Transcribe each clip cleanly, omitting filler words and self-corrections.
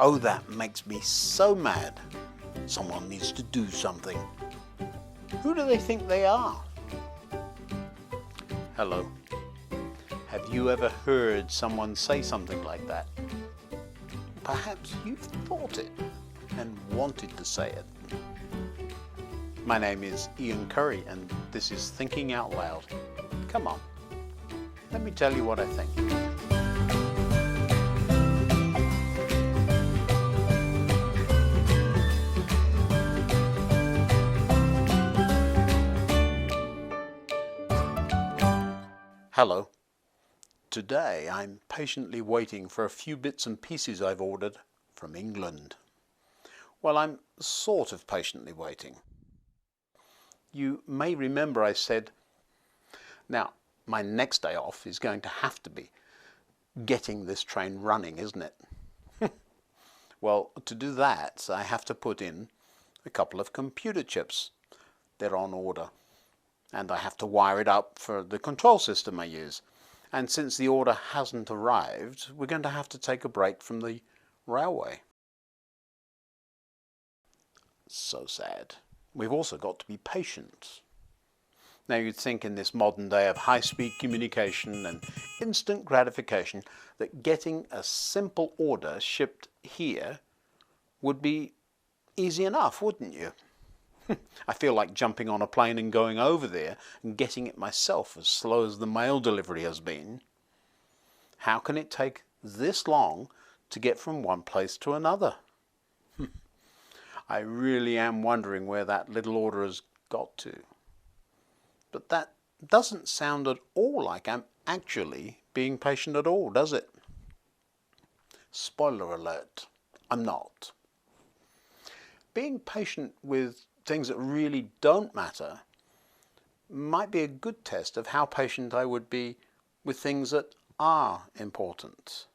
Oh, that makes me so mad. Someone needs to do something. Who do they think they are? Hello. Have you ever heard someone say something like that? Perhaps you've thought it and wanted to say it. My name is Ian Currey and this is Thinking Out Loud. Come on, let me tell you what I think. Hello. Today I'm patiently waiting for a few bits and pieces I've ordered from England. Well, I'm sort of patiently waiting. You may remember I said, now my next day off is going to have to be getting this train running, isn't it? Well, to do that I have to put in a couple of computer chips. They're on order. And I have to wire it up for the control system I use. And since the order hasn't arrived, we're going to have to take a break from the railway. So sad. We've also got to be patient. Now you'd think in this modern day of high-speed communication and instant gratification that getting a simple order shipped here would be easy enough, wouldn't you? I feel like jumping on a plane and going over there and getting it myself, as slow as the mail delivery has been. How can it take this long to get from one place to another? I really am wondering where that little order has got to. But that doesn't sound at all like I'm actually being patient at all, does it? Spoiler alert, I'm not. Being patient with things that really don't matter might be a good test of how patient I would be with things that are important.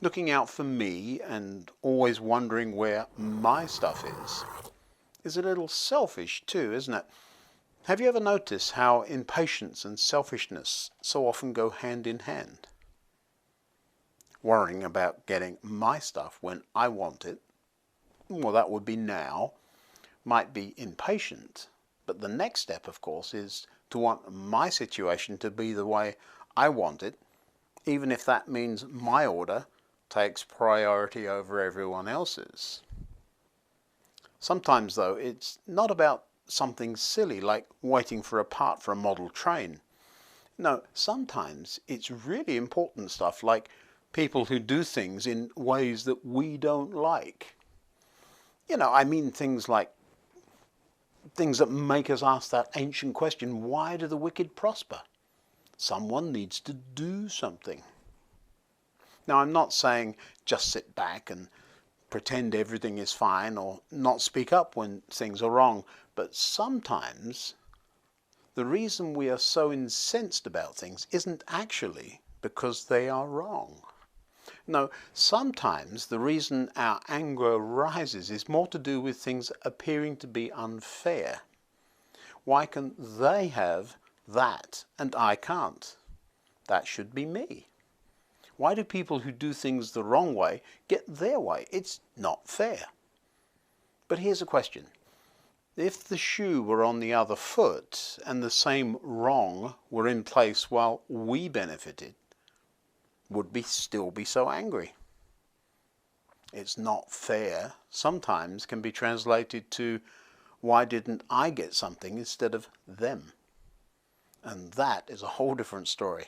Looking out for me and always wondering where my stuff is a little selfish too, isn't it? Have you ever noticed how impatience and selfishness so often go hand in hand? Worrying about getting my stuff when I want it, well, that would be now, might be impatient, but the next step, of course, is to want my situation to be the way I want it, even if that means my order takes priority over everyone else's. Sometimes, though, it's not about something silly like waiting for a part for a model train. No, sometimes it's really important stuff like people who do things in ways that we don't like. You know, I mean things like things that make us ask that ancient question, why do the wicked prosper? Someone needs to do something. Now, I'm not saying just sit back and pretend everything is fine or not speak up when things are wrong, but sometimes the reason we are so incensed about things isn't actually because they are wrong. No, sometimes the reason our anger rises is more to do with things appearing to be unfair. Why can they have that and I can't? That should be me. Why do people who do things the wrong way get their way? It's not fair. But here's a question. If the shoe were on the other foot and the same wrong were in place while we benefited, would we still be so angry? It's not fair sometimes can be translated to why didn't I get something instead of them? And that is a whole different story.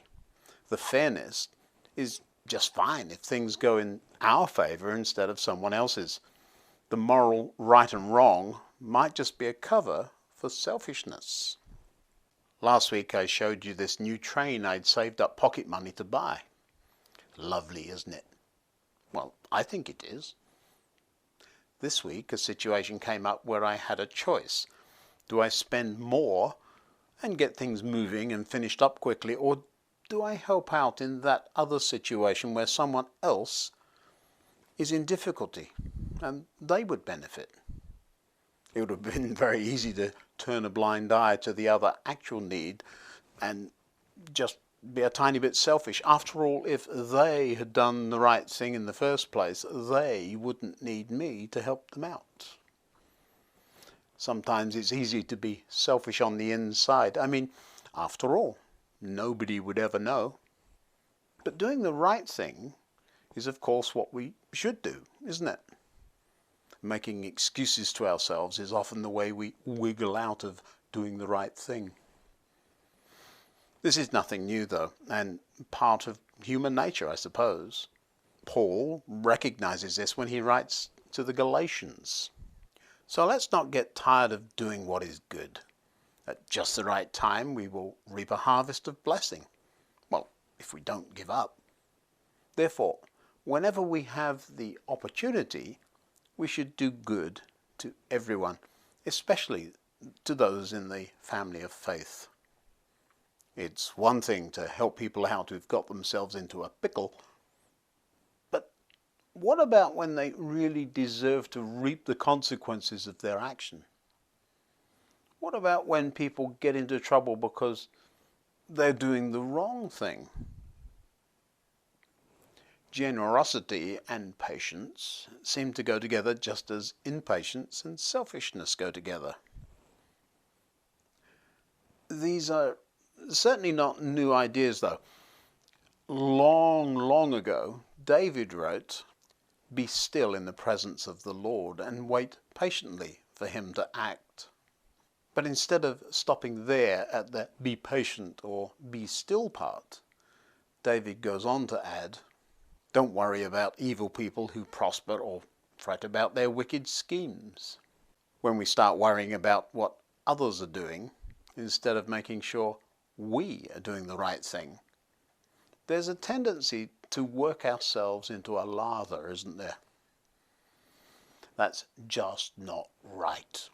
The fairness is just fine if things go in our favor instead of someone else's. The moral right and wrong might just be a cover for selfishness. Last week I showed you this new train I'd saved up pocket money to buy. Lovely, isn't it? Well, I think it is. This week a situation came up where I had a choice. Do I spend more and get things moving and finished up quickly, or do I help out in that other situation where someone else is in difficulty and they would benefit? It would have been very easy to turn a blind eye to the other actual need and just be a tiny bit selfish. After all, if they had done the right thing in the first place, they wouldn't need me to help them out. Sometimes it's easy to be selfish on the inside. I mean, after all, nobody would ever know. But doing the right thing is, of course, what we should do, isn't it? Making excuses to ourselves is often the way we wiggle out of doing the right thing. This is nothing new, though, and part of human nature, I suppose. Paul recognizes this when he writes to the Galatians. So let's not get tired of doing what is good. At just the right time, we will reap a harvest of blessing. Well, if we don't give up. Therefore, whenever we have the opportunity, we should do good to everyone, especially to those in the family of faith. It's one thing to help people out who've got themselves into a pickle, but what about when they really deserve to reap the consequences of their action? What about when people get into trouble because they're doing the wrong thing? Generosity and patience seem to go together just as impatience and selfishness go together. These are certainly not new ideas, though. Long, long ago, David wrote, "Be still in the presence of the Lord and wait patiently for him to act." But instead of stopping there at the be patient or be still part, David goes on to add, don't worry about evil people who prosper or fret about their wicked schemes. When we start worrying about what others are doing, instead of making sure we are doing the right thing, there's a tendency to work ourselves into a lather, isn't there? That's just not right.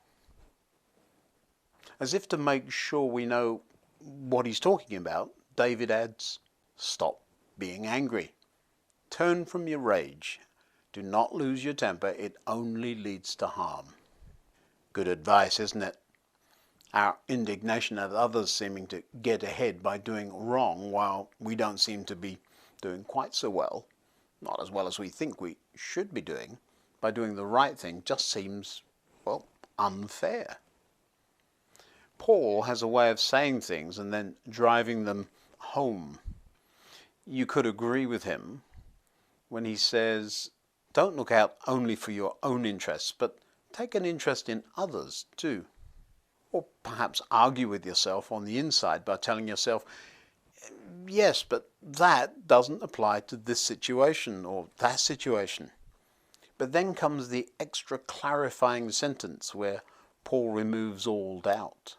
As if to make sure we know what he's talking about, David adds, stop being angry. Turn from your rage. Do not lose your temper. It only leads to harm. Good advice, isn't it? Our indignation at others seeming to get ahead by doing wrong while we don't seem to be doing quite so well, not as well as we think we should be doing, by doing the right thing just seems, well, unfair. Paul has a way of saying things and then driving them home. You could agree with him when he says, don't look out only for your own interests, but take an interest in others too. Or perhaps argue with yourself on the inside by telling yourself, yes, but that doesn't apply to this situation or that situation. But then comes the extra clarifying sentence where Paul removes all doubt.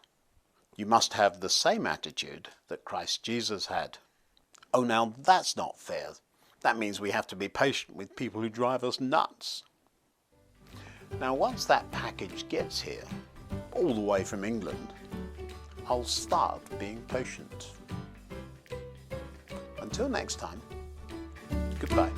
You must have the same attitude that Christ Jesus had. Oh, now that's not fair. That means we have to be patient with people who drive us nuts. Now, once that package gets here, all the way from England, I'll start being patient. Until next time, goodbye.